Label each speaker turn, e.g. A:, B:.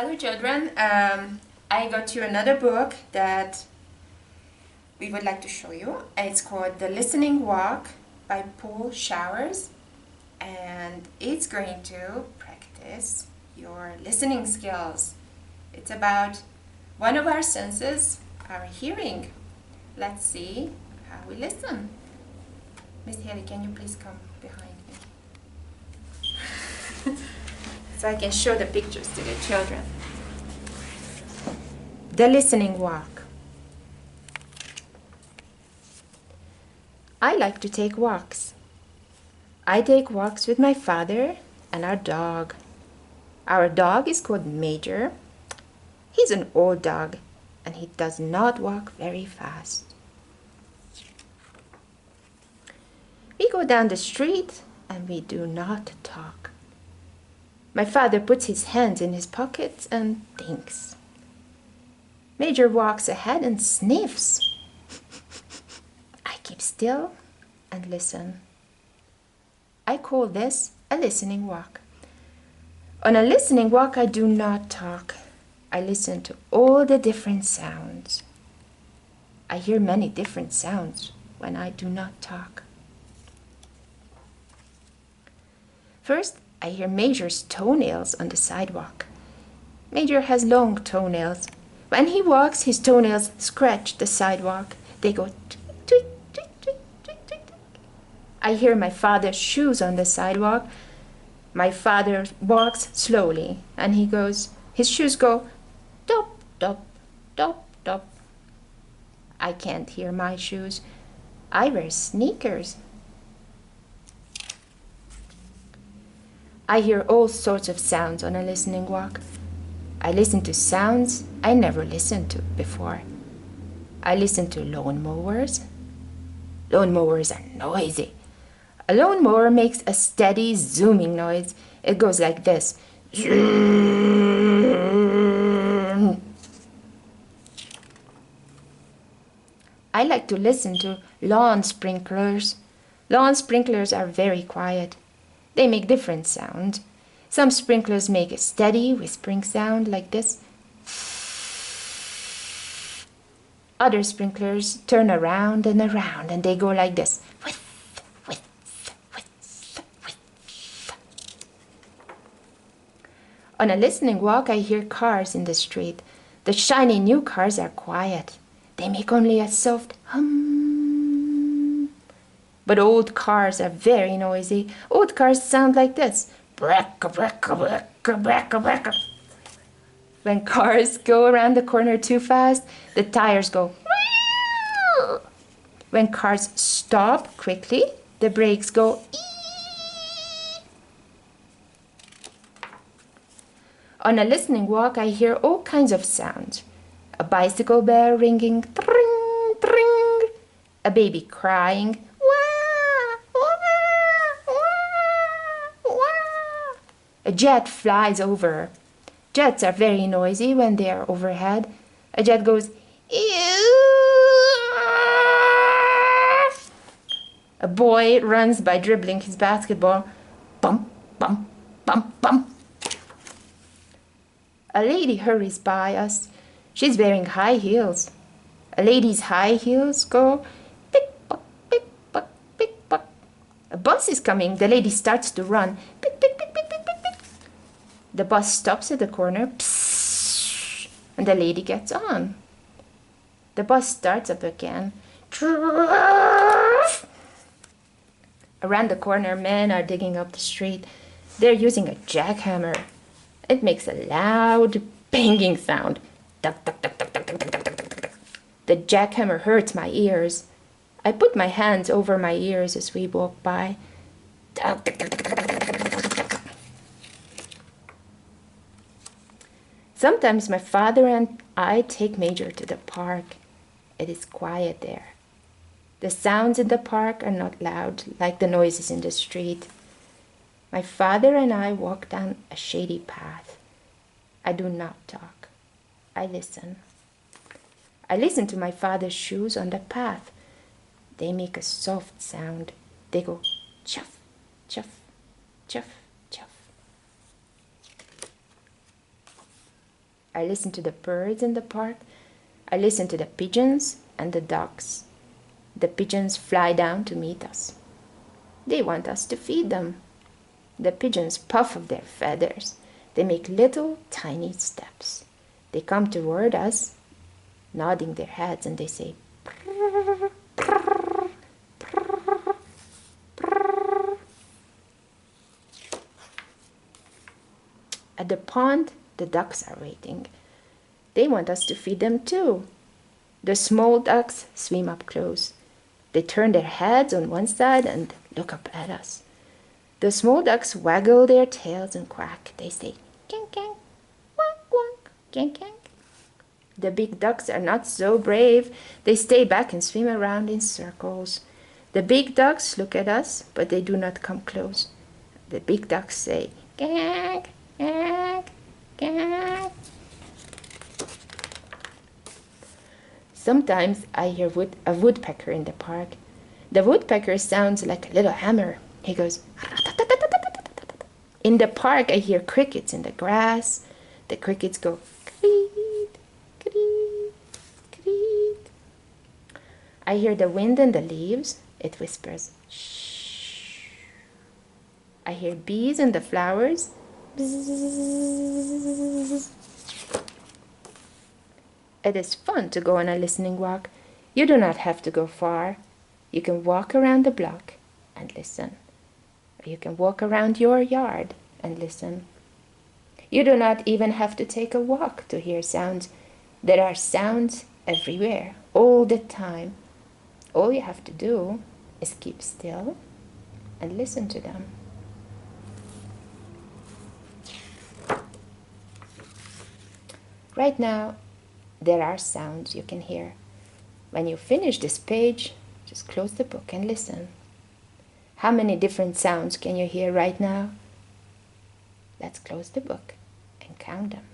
A: Hello children, I got you another book that we would like to show you. It's called The Listening Walk by Paul Showers, and it's going to practice your listening skills. It's about one of our senses, our hearing. Let's see how we listen. Miss Haley, can you please come behind me? So I can show the pictures to the children. The listening walk. I like to take walks. I take walks with my father and our dog. Our dog is called Major. He's an old dog and he does not walk very fast. We go down the street and we do not talk. My father puts his hands in his pockets and thinks. Major walks ahead and sniffs. I keep still and listen. I call this a listening walk. On a listening walk, I do not talk. I listen to all the different sounds. I hear many different sounds when I do not talk. First, I hear Major's toenails on the sidewalk. Major has long toenails. When he walks, his toenails scratch the sidewalk. They go tweet, tweet, tweet, tweet, tweet. I hear my father's shoes on the sidewalk. My father walks slowly, and his shoes go dop, dop, dop, dop. I can't hear my shoes. I wear sneakers. I hear all sorts of sounds on a listening walk. I listen to sounds I never listened to before. I listen to lawn mowers. Lawn mowers are noisy. A lawn mower makes a steady zooming noise. It goes like this. I like to listen to lawn sprinklers. Lawn sprinklers are very quiet. They make different sounds. Some sprinklers make a steady whispering sound like this. Other sprinklers turn around and around and they go like this. Whiff, whiff, whiff, whiff. On a listening walk, I hear cars in the street. The shiny new cars are quiet. They make only a soft hum. But old cars are very noisy. Old cars sound like this. Brecka, brecka, brecka, brecka, brecka. When cars go around the corner too fast, the tires go. When cars stop quickly, the brakes go. On a listening walk, I hear all kinds of sounds. A bicycle bell ringing, tring, tring. A baby crying. A jet flies over. Jets are very noisy when they are overhead. A jet goes, a boy runs by dribbling his basketball. Bump, bump, bump, bump. A lady hurries by us. She's wearing high heels. A lady's high heels go pick-pock, pick-pock, pick-pock. A bus is coming. The lady starts to run. Pick, pick, pick, pick, pick, pick, pick. The bus stops at the corner, psst, and the lady gets on. The bus starts up again. Around the corner, men are digging up the street. They're using a jackhammer. It makes a loud banging sound. Duck, duck, duck, duck, duck, duck, duck, duck, duck, duck. The jackhammer hurts my ears. I put my hands over my ears as we walk by. Duck, duck, duck, duck, duck, duck, duck, duck, duck, duck. Sometimes my father and I take Major to the park. It is quiet there. The sounds in the park are not loud like the noises in the street. My father and I walk down a shady path. I do not talk. I listen. I listen to my father's shoes on the path. They make a soft sound. They go chuff, chuff, chuff, chuff. I listen to the birds in the park. I listen to the pigeons and the ducks. The pigeons fly down to meet us. They want us to feed them. The pigeons puff up their feathers. They make little tiny steps. They come toward us, nodding their heads, and they say, "Prrr, prrr, prrr, prrr." At the pond, the ducks are waiting. They want us to feed them too. The small ducks swim up close. They turn their heads on one side and look up at us. The small ducks waggle their tails and quack. They say, "Kink, kink, quack, quack, kink, kink." The big ducks are not so brave. They stay back and swim around in circles. The big ducks look at us, but they do not come close. The big ducks say, "Kink, kink, kink." Sometimes I hear a woodpecker in the park. The woodpecker sounds like a little hammer. He goes, in the park, I hear crickets in the grass. The crickets go, "Creet, creet, creet." I hear the wind in the leaves. It whispers, "Shh." I hear bees in the flowers. Bzzz. It is fun to go on a listening walk. You do not have to go far. You can walk around the block and listen. Or you can walk around your yard and listen. You do not even have to take a walk to hear sounds. There are sounds everywhere, all the time. All you have to do is keep still and listen to them. Right now, there are sounds you can hear. When you finish this page, just close the book and listen. How many different sounds can you hear right now? Let's close the book and count them.